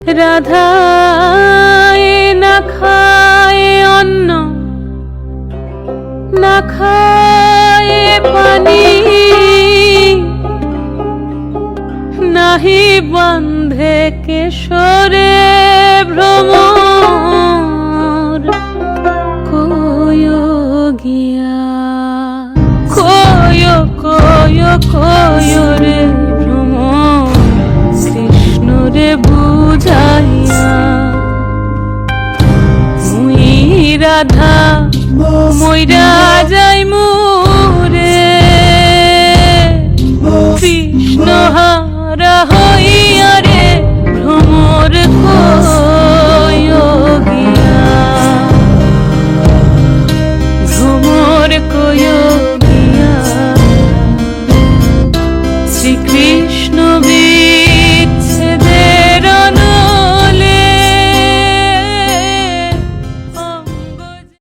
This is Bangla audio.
রাধায় না খায় অন্ন, না খায় পানি, নাহি বন্ধে কেশরে ভ্রমর। কয় গিয়া কয় কয় কয় রে ভ্রমর, কৃষ্ণ রে বুঝাইয়া মুই রাধা